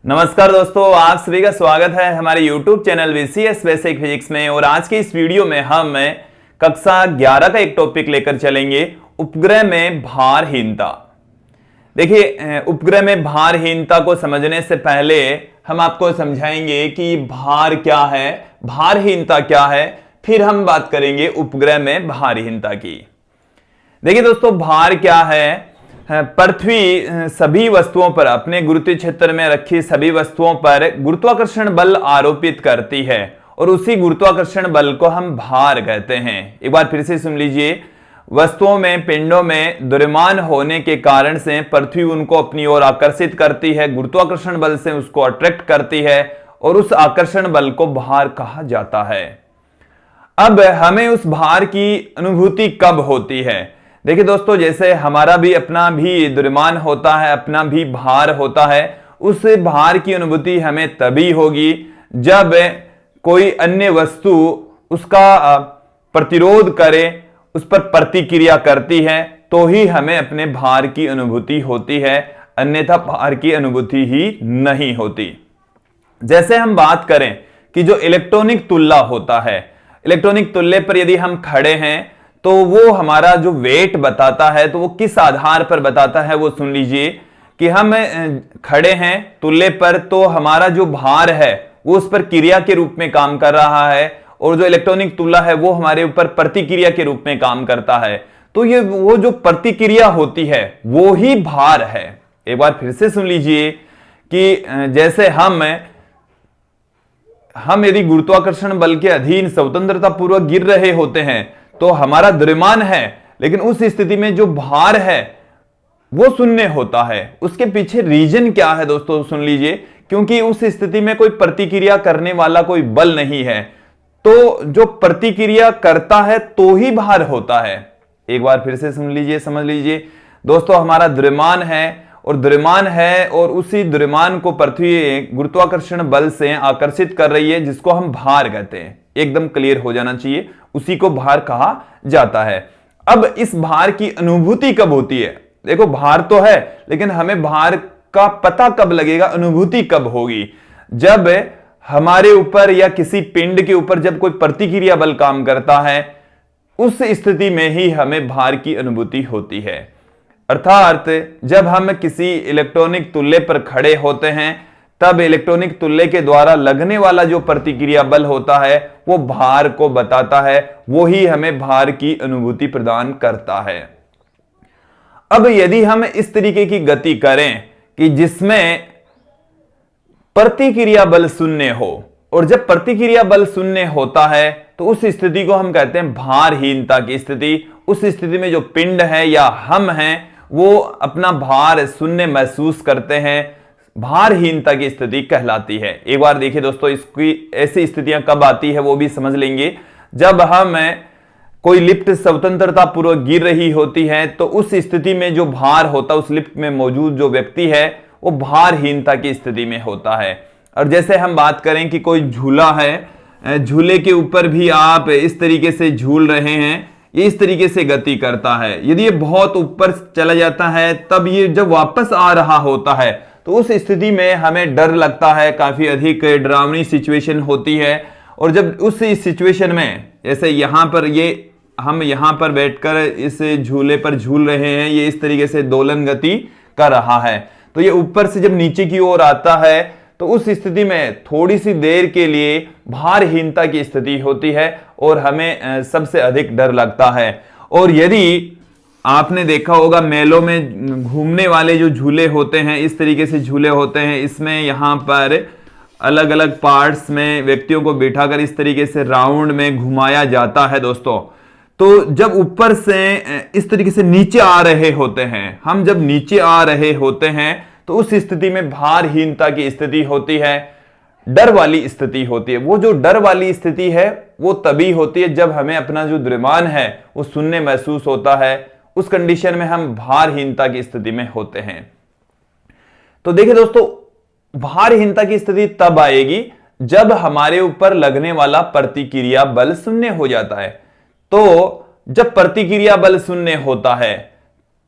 नमस्कार दोस्तों, आप सभी का स्वागत है हमारे YouTube channel VCS basic physics में। और आज के इस वीडियो में हम कक्षा 11 का एक टॉपिक लेकर चलेंगे, उपग्रह में भारहीनता। देखिए, उपग्रह में भारहीनता को समझने से पहले हम आपको समझाएंगे कि भार क्या है, भारहीनता क्या है, फिर हम बात करेंगे उपग्रह में भारहीनता की। देखिए दोस्तों, भार क्या है? पृथ्वी सभी वस्तुओं पर, अपने गुरुत्वीय क्षेत्र में रखी सभी वस्तुओं पर गुरुत्वाकर्षण बल आरोपित करती है और उसी गुरुत्वाकर्षण बल को हम भार कहते हैं। एक बार फिर से सुन लीजिए, वस्तुओं में, पिंडों में द्रव्यमान होने के कारण से पृथ्वी उनको अपनी ओर आकर्षित करती है, गुरुत्वाकर्षण बल से उसको अट्रैक्ट करती है और उस आकर्षण बल को भार कहा जाता है। अब हमें उस भार की अनुभूति कब होती है? देखिए दोस्तों, जैसे हमारा भी अपना भी द्रव्यमान होता है, अपना भी भार होता है, उस भार की अनुभूति हमें तभी होगी जब कोई अन्य वस्तु उसका प्रतिरोध करे, उस पर प्रतिक्रिया करती है, तो ही हमें अपने भार की अनुभूति होती है, अन्यथा भार की अनुभूति ही नहीं होती। जैसे हम बात करें कि जो इलेक्ट्रॉनिक तुल्य होता है, इलेक्ट्रॉनिक तुल्य पर यदि हम खड़े हैं तो वो हमारा जो वेट बताता है, तो वो किस आधार पर बताता है वो सुन लीजिए। कि हम खड़े हैं तुल्य पर, तो हमारा जो भार है वो उस पर क्रिया के रूप में काम कर रहा है और जो इलेक्ट्रॉनिक तुल्य है वो हमारे ऊपर प्रतिक्रिया के रूप में काम करता है। तो ये वो जो प्रतिक्रिया होती है वो ही भार है। एक बार फिर से सुन लीजिए कि जैसे हम यदि गुरुत्वाकर्षण बल के अधीन स्वतंत्रता पूर्वक गिर रहे होते हैं तो हमारा द्रव्यमान है, लेकिन उस स्थिति में जो भार है वो शून्य होता है। उसके पीछे रीजन क्या है दोस्तों, सुन लीजिए। क्योंकि उस स्थिति में कोई प्रतिक्रिया करने वाला कोई बल नहीं है, तो जो प्रतिक्रिया करता है तो ही भार होता है। एक बार फिर से सुन लीजिए, समझ लीजिए दोस्तों, हमारा द्रव्यमान है और उसी द्रव्यमान को पृथ्वी गुरुत्वाकर्षण बल से आकर्षित कर रही है, जिसको हम भार कहते हैं। एकदम क्लियर हो जाना चाहिए, उसी को भार कहा जाता है। अब इस भार की अनुभूति कब होती है? देखो, भार तो है, लेकिन हमें भार का पता कब लगेगा, अनुभूति कब होगी? जब हमारे ऊपर या किसी पिंड के ऊपर जब कोई प्रतिक्रिया बल काम करता है, उस स्थिति में ही हमें भार की अनुभूति होती है। अर्थात जब हम किसी इलेक्ट्रॉनिक तुल्य पर खड़े होते हैं, तब इलेक्ट्रॉनिक तुल्य के द्वारा लगने वाला जो प्रतिक्रिया बल होता है वो भार को बताता है, वो ही हमें भार की अनुभूति प्रदान करता है। अब यदि हम इस तरीके की गति करें कि जिसमें प्रतिक्रिया बल शून्य हो, और जब प्रतिक्रिया बल शून्य होता है तो उस स्थिति को हम कहते हैं भारहीनता की स्थिति। उस स्थिति में जो पिंड है या हम हैं वो अपना भार शून्य महसूस करते हैं, भारहीनता की स्थिति कहलाती है। एक बार देखिए दोस्तों, इसकी ऐसी स्थितियां कब आती है वो भी समझ लेंगे। जब हम कोई लिफ्ट स्वतंत्रता पूर्वक गिर रही होती है, तो उस स्थिति में जो भार होता है, उस लिफ्ट में मौजूद जो व्यक्ति है वो भारहीनता की स्थिति में होता है। और जैसे हम बात करें कि कोई झूला है, झूले के ऊपर भी आप इस तरीके से झूल रहे हैं, ये इस तरीके से गति करता है। यदि ये बहुत ऊपर चला जाता है, तब ये जब वापस आ रहा होता है तो उस स्थिति में हमें डर लगता है, काफी अधिक डरावनी सिचुएशन होती है। और जब उस सिचुएशन में, जैसे यहां पर हम यहां पर बैठकर इस झूले पर झूल रहे हैं, ये इस तरीके से दोलन गति कर रहा है, तो ये ऊपर से जब नीचे की ओर आता है तो उस स्थिति में थोड़ी सी देर के लिए भारहीनता की स्थिति होती है और हमें सबसे अधिक डर लगता है। और यदि आपने देखा होगा, मेलों में घूमने वाले जो झूले होते हैं, इस तरीके से झूले होते हैं, इसमें यहां पर अलग अलग पार्ट्स में व्यक्तियों को बिठाकर इस तरीके से राउंड में घुमाया जाता है दोस्तों। तो जब ऊपर से इस तरीके से नीचे आ रहे होते हैं, हम जब नीचे आ रहे होते हैं तो उस स्थिति में भारहीनता की स्थिति होती है, डर वाली स्थिति होती है। वो जो डर वाली स्थिति है वो तभी होती है जब हमें अपना जो द्रव्यमान है वो शून्य महसूस होता है। उस कंडीशन में हम भारहीनता की स्थिति में होते हैं। तो देखिए दोस्तों, भारहीनता की स्थिति तब आएगी जब हमारे ऊपर लगने वाला प्रतिक्रिया बल शून्य हो जाता है। तो जब प्रतिक्रिया बल शून्य होता है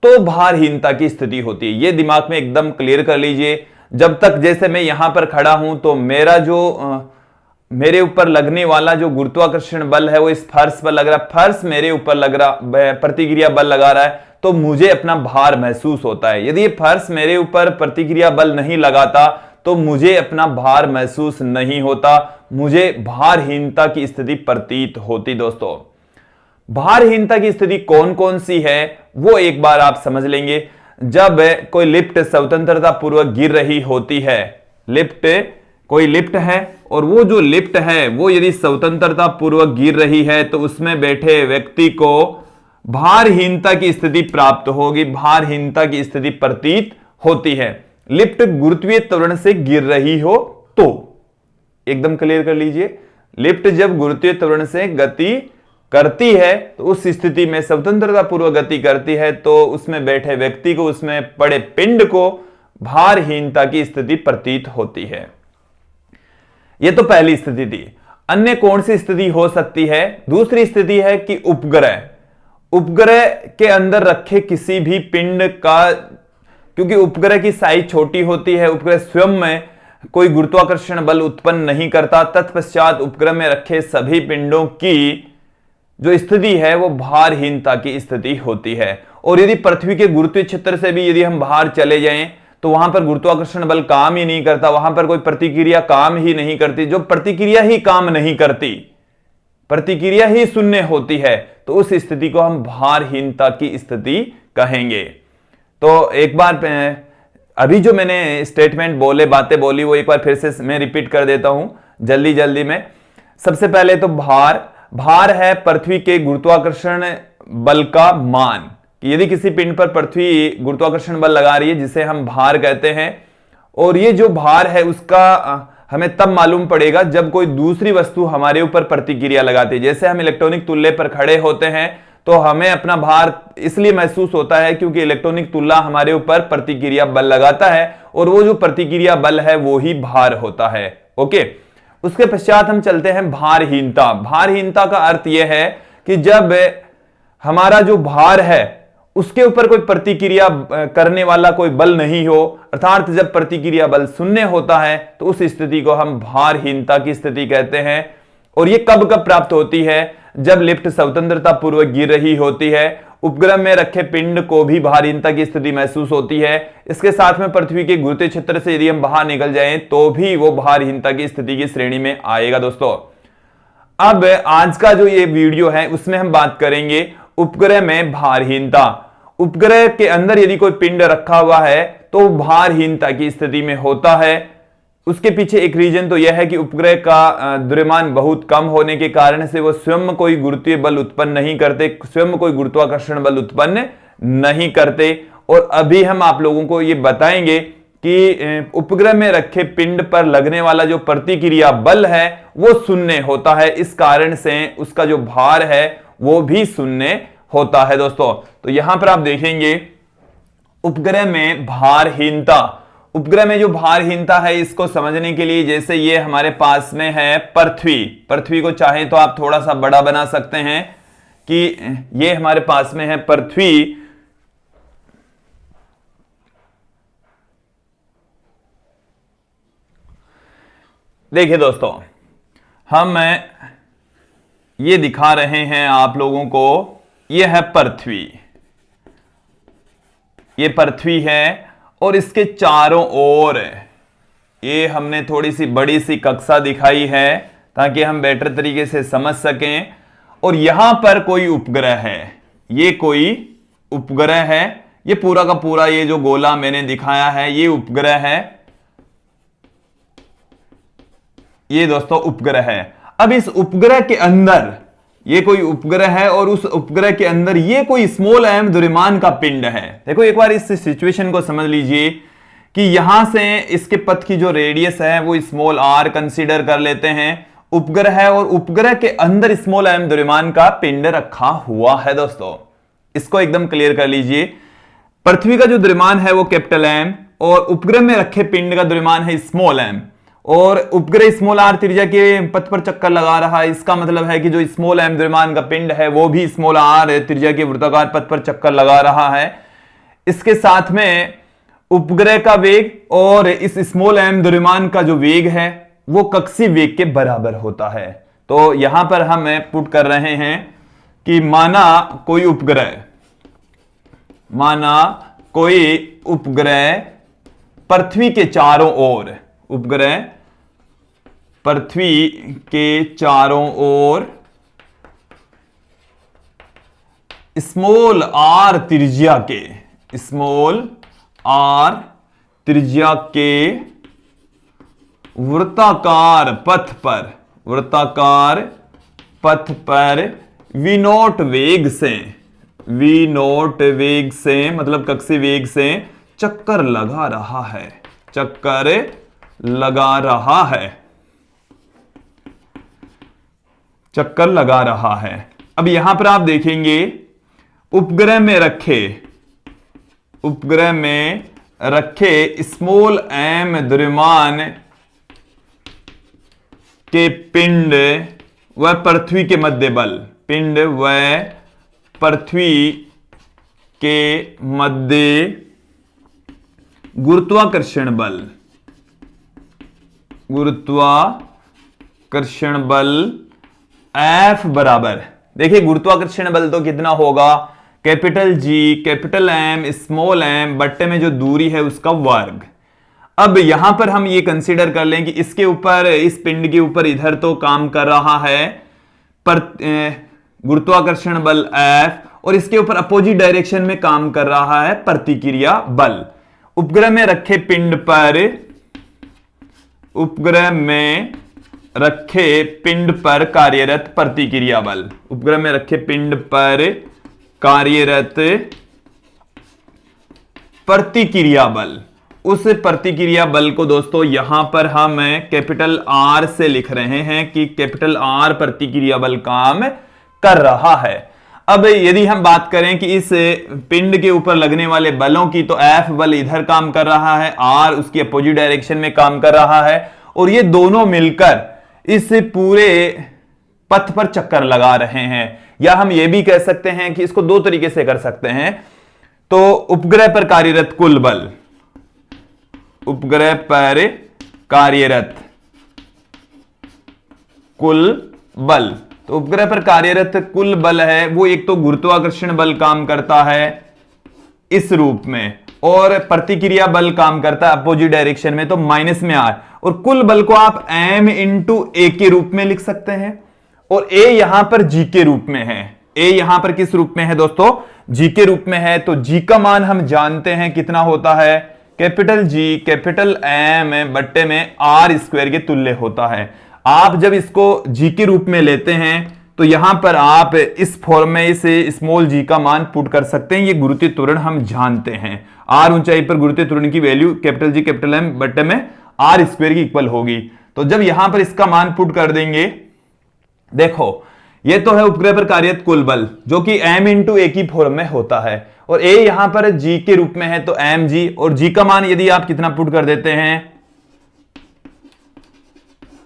तो भारहीनता की स्थिति होती है। यह दिमाग में एकदम क्लियर कर लीजिए। जब तक जैसे मैं यहां पर खड़ा हूं तो मेरा जो मेरे ऊपर लगने वाला जो गुरुत्वाकर्षण बल है वो इस फर्श पर लग रहा है, फर्श मेरे ऊपर लग रहा प्रतिक्रिया बल लगा रहा है, तो मुझे अपना भार महसूस होता है। यदि ये फर्श मेरे ऊपर प्रतिक्रिया बल नहीं लगाता तो मुझे अपना भार महसूस नहीं होता, मुझे भारहीनता की स्थिति प्रतीत होती। दोस्तों, भारहीनता की स्थिति कौन कौन सी है वो एक बार आप समझ लेंगे। जब कोई लिफ्ट स्वतंत्रता पूर्वक गिर रही होती है, कोई लिफ्ट है और वो जो लिफ्ट है वो यदि स्वतंत्रता पूर्वक गिर रही है तो उसमें बैठे व्यक्ति को भारहीनता की स्थिति प्राप्त होगी, भारहीनता की स्थिति प्रतीत होती है। लिफ्ट गुरुत्वीय त्वरण से गिर रही हो तो एकदम क्लियर कर लीजिए, लिफ्ट जब गुरुत्वीय त्वरण से गति करती है तो उस स्थिति में स्वतंत्रता पूर्वक गति करती है तो उसमें बैठे व्यक्ति को, उसमें पड़े पिंड को भारहीनता की स्थिति प्रतीत होती है। यह तो पहली स्थिति थी। अन्य कौन सी स्थिति हो सकती है? दूसरी स्थिति है कि उपग्रह के अंदर रखे किसी भी पिंड का, क्योंकि उपग्रह की साइज छोटी होती है, उपग्रह स्वयं में कोई गुरुत्वाकर्षण बल उत्पन्न नहीं करता, तत्पश्चात उपग्रह में रखे सभी पिंडों की जो स्थिति है वो भारहीनता की स्थिति होती है। और यदि पृथ्वी के गुरुत्वीय क्षेत्र से भी यदि हम बाहर चले जाएं तो वहां पर गुरुत्वाकर्षण बल काम ही नहीं करता, वहां पर कोई प्रतिक्रिया काम ही नहीं करती। जो प्रतिक्रिया ही काम नहीं करती, प्रतिक्रिया ही शून्य होती है, तो उस स्थिति को हम भारहीनता की स्थिति कहेंगे। तो एक बार अभी जो मैंने स्टेटमेंट बोले, बातें बोली, वो एक बार फिर से मैं रिपीट कर देता हूं जल्दी जल्दी में। सबसे पहले तो भार है पृथ्वी के गुरुत्वाकर्षण बल का मान। यदि किसी पिंड पर पृथ्वी गुरुत्वाकर्षण बल लगा रही है जिसे हम भार कहते हैं, और ये जो भार है उसका हमें तब मालूम पड़ेगा जब कोई दूसरी वस्तु हमारे ऊपर प्रतिक्रिया लगाती है। जैसे हम इलेक्ट्रॉनिक तुल्य पर खड़े होते हैं तो हमें अपना भार इसलिए महसूस होता है क्योंकि इलेक्ट्रॉनिक तुल्ला हमारे ऊपर प्रतिक्रिया बल लगाता है, और वो जो प्रतिक्रिया बल है वो ही भार होता है। ओके, उसके पश्चात हम चलते हैं भारहीनता। भारहीनता का अर्थ यह है कि जब हमारा जो भार है उसके ऊपर कोई प्रतिक्रिया करने वाला कोई बल नहीं हो, अर्थात जब प्रतिक्रिया बल शून्य होता है तो उस स्थिति को हम भारहीनता की स्थिति कहते हैं। और यह कब कब प्राप्त होती है? जब लिफ्ट स्वतंत्रता पूर्वक गिर रही होती है, उपग्रह में रखे पिंड को भी भारहीनता की स्थिति महसूस होती है, इसके साथ में पृथ्वी के गुरुत्वीय क्षेत्र से यदि हम बाहर निकल जाएं तो भी वो भारहीनता की स्थिति की श्रेणी में आएगा। दोस्तों, अब आज का जो ये वीडियो है उसमें हम बात करेंगे उपग्रह में भारहीनता। उपग्रह के अंदर यदि कोई पिंड रखा हुआ है तो भारहीनता की स्थिति में होता है। उसके पीछे एक रीजन तो यह है कि उपग्रह का द्रव्यमान बहुत कम होने के कारण से वो स्वयं कोई गुरुत्वीय बल उत्पन्न नहीं करते, स्वयं कोई गुरुत्वाकर्षण बल उत्पन्न नहीं करते। और अभी हम आप लोगों को ये बताएंगे कि उपग्रह में रखे पिंड पर लगने वाला जो प्रतिक्रिया बल है वो शून्य होता है, इस कारण से उसका जो भार है वो भी शून्य होता है। दोस्तों, तो यहां पर आप देखेंगे उपग्रह में भारहीनता। उपग्रह में जो भारहीनता है इसको समझने के लिए, जैसे ये हमारे पास में है पृथ्वी को चाहे तो आप थोड़ा सा बड़ा बना सकते हैं कि ये हमारे पास में है पृथ्वी। देखिए दोस्तों, हम ये दिखा रहे हैं आप लोगों को, ये है पृथ्वी, ये पृथ्वी है और इसके चारों ओर ये हमने थोड़ी सी बड़ी सी कक्षा दिखाई है ताकि हम बेटर तरीके से समझ सकें। और यहां पर कोई उपग्रह है, ये कोई उपग्रह है, ये पूरा का पूरा ये जो गोला मैंने दिखाया है ये उपग्रह है, ये दोस्तों उपग्रह है। अब इस उपग्रह के अंदर ये कोई उपग्रह है और उस उपग्रह के अंदर ये कोई स्मॉल एम द्रव्यमान का पिंड है। देखो एक बार इस सिचुएशन को समझ लीजिए कि यहां से इसके पथ की जो रेडियस है वो स्मॉल आर कंसीडर कर लेते हैं, उपग्रह है और उपग्रह के अंदर स्मॉल एम द्रव्यमान का पिंड रखा हुआ है। दोस्तों, इसको एकदम क्लियर कर लीजिए, पृथ्वी का जो द्रव्यमान है वो कैपिटल एम और उपग्रह में रखे पिंड का द्रव्यमान है स्मॉल एम, और उपग्रह स्मॉल आर त्रिज्या के पथ पर चक्कर लगा रहा है। इसका मतलब है कि जो स्मॉल एम द्रव्यमान का पिंड है वो भी स्मॉल आर त्रिज्या के वृत्ताकार पथ पर चक्कर लगा रहा है। इसके साथ में उपग्रह का वेग और इस स्मॉल m द्रव्यमान का जो वेग है वो कक्षीय वेग के बराबर होता है। तो यहां पर हम पुट कर रहे हैं कि माना कोई उपग्रह पृथ्वी के चारों ओर, उपग्रह पृथ्वी के चारों ओर स्मॉल r त्रिज्या के वृत्ताकार पथ पर v0 वेग से मतलब कक्षीय वेग से चक्कर लगा रहा है। अब यहां पर आप देखेंगे उपग्रह में रखे स्मॉल m द्रव्यमान के पिंड व पृथ्वी के मध्य गुरुत्वाकर्षण बल F बराबर, देखिए गुरुत्वाकर्षण बल तो कितना होगा, capital G capital M small m बट्टे में जो दूरी है उसका वर्ग। अब यहां पर हम ये कंसीडर कर लें कि इसके ऊपर, इस पिंड के ऊपर इधर तो काम कर रहा है गुरुत्वाकर्षण बल F और इसके ऊपर अपोजिट डायरेक्शन में काम कर रहा है प्रतिक्रिया बल। उपग्रह में रखे पिंड पर कार्यरत प्रतिक्रिया बल, उपग्रह में रखे पिंड पर कार्यरत प्रतिक्रिया बल, उस प्रतिक्रिया बल को दोस्तों यहां पर हम कैपिटल R से लिख रहे हैं कि कैपिटल R प्रतिक्रिया बल काम कर रहा है। अब यदि हम बात करें कि इस पिंड के ऊपर लगने वाले बलों की, तो F बल इधर काम कर रहा है, R उसकी अपोजिट डायरेक्शन में काम कर रहा है और ये दोनों मिलकर इस पूरे पथ पर चक्कर लगा रहे हैं। या हम ये भी कह सकते हैं कि इसको दो तरीके से कर सकते हैं। तो उपग्रह पर कार्यरत कुल बल, उपग्रह पर कार्यरत कुल बल, तो उपग्रह पर कार्यरत कुल बल है वो एक तो गुरुत्वाकर्षण बल काम करता है इस रूप में और प्रतिक्रिया बल काम करता है अपोजिट डायरेक्शन में, तो माइनस में R, और कुल बल को आप m इंटू ए के रूप में लिख सकते हैं और a यहां पर g के रूप में है। a यहां पर किस रूप में है दोस्तों, g के रूप में है। तो g का मान हम जानते हैं कितना होता है, कैपिटल G कैपिटल M बट्टे में R स्क्वायर के तुल्य होता है। आप जब इसको g के रूप में लेते हैं तो यहां पर आप इस फॉर्म में इसे स्मॉल g का मान पुट कर सकते हैं। ये गुरुत्वीय त्वरण हम जानते हैं, r ऊंचाई पर गुरुत्वीय त्वरण की value capital G capital M बट्टे में R स्क्वायर की इक्वल होगी। तो जब यहां पर इसका मान पुट कर देंगे, देखो ये तो है उपग्रह पर कार्यरत कुल बल जो कि m इंटू ए की फॉर्म में होता है और a यहां पर g के रूप में है तो mg, और g का मान यदि आप कितना पुट कर देते हैं,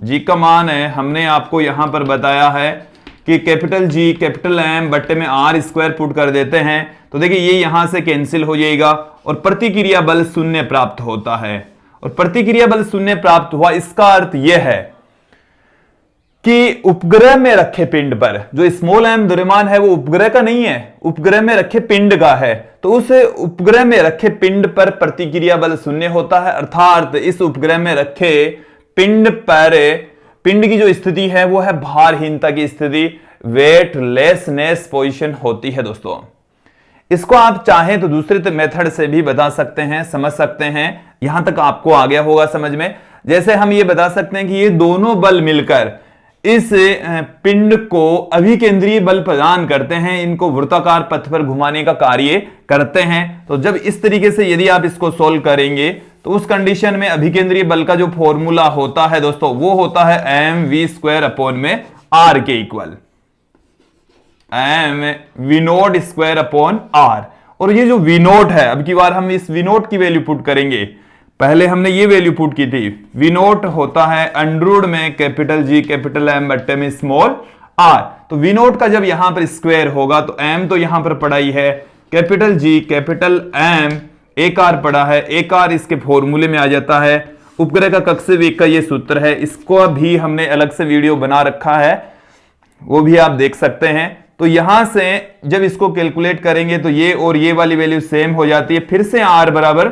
g का मान है हमने आपको यहां पर बताया है कि कैपिटल G कैपिटल M बट्टे में R स्क्वायर पुट कर देते हैं तो देखिए ये यहां से कैंसिल हो जाएगा और प्रतिक्रिया बल शून्य प्राप्त होता है। और प्रतिक्रिया बल शून्य प्राप्त हुआ, इसका अर्थ यह है कि उपग्रह में रखे पिंड पर जो स्मॉल m द्रव्यमान है वो उपग्रह का नहीं है, उपग्रह में रखे पिंड का है, तो उस उपग्रह में रखे पिंड पर प्रतिक्रिया बल शून्य होता है। अर्थात इस उपग्रह में रखे पिंड पर, पिंड की जो स्थिति है वो है भारहीनता की स्थिति, वेटलेसनेस पोजीशन होती है दोस्तों। इसको आप चाहें तो दूसरे मेथड से भी बता सकते हैं, समझ सकते हैं। यहां तक आपको आ गया होगा समझ में। जैसे हम ये बता सकते हैं कि ये दोनों बल मिलकर इस पिंड को अभिकेंद्रीय बल प्रदान करते हैं, इनको वृत्ताकार पथ पर घुमाने का कार्य करते हैं। तो जब इस तरीके से यदि आप इसको सोल्व करेंगे तो उस कंडीशन में अभिकेंद्रीय बल का जो फॉर्मूला होता है दोस्तों वो होता है mv स्क्वायर अपॉन में r के equal, v note square upon r। और ये जो v नोट है, अब की बार हम इस v नोट की वैल्यू पुट करेंगे, पहले हमने ये वैल्यू पुट की थी, v नोट होता है अंडररूट में कैपिटल G कैपिटल M बट्टे में स्मॉल r। तो v नोट का जब यहां पर स्क्वायर होगा तो m तो यहां पर पड़ा ही है, कैपिटल G कैपिटल M एक आर पड़ा है, एक आर इसके फॉर्मूले में आ जाता है। उपग्रह का कक्ष वेग का ये सूत्र है, इसको भी हमने अलग से वीडियो बना रखा है, वो भी आप देख सकते हैं। तो यहां से जब इसको कैलकुलेट करेंगे तो ये और ये वाली वैल्यू सेम हो जाती है, फिर से आर बराबर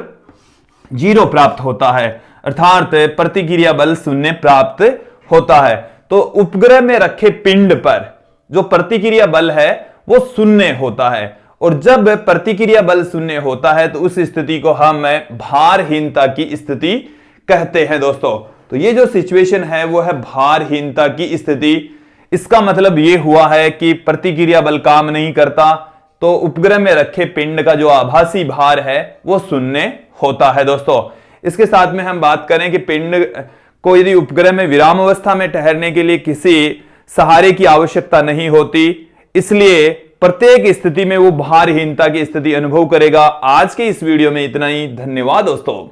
0 प्राप्त होता है, अर्थात प्रतिक्रिया बल 0 प्राप्त होता है। तो उपग्रह में रखे पिंड पर जो प्रतिक्रिया बल है वो 0 होता है, और जब प्रतिक्रिया बल 0 होता है तो उस स्थिति को हम भारहीनता की स्थिति कहते हैं दोस्तों। तो ये जो सिचुएशन है वो है भारहीनता की स्थिति। इसका मतलब ये हुआ है कि प्रतिक्रिया बल काम नहीं करता, तो उपग्रह में रखे पिंड का जो आभासी भार है वो 0 होता है दोस्तों। इसके साथ में हम बात करें कि पिंड को यदि उपग्रह में विराम अवस्था में ठहरने के लिए किसी सहारे की आवश्यकता नहीं होती, इसलिए प्रत्येक स्थिति में वो भारहीनता की स्थिति अनुभव करेगा। आज के इस वीडियो में इतना ही, धन्यवाद दोस्तों।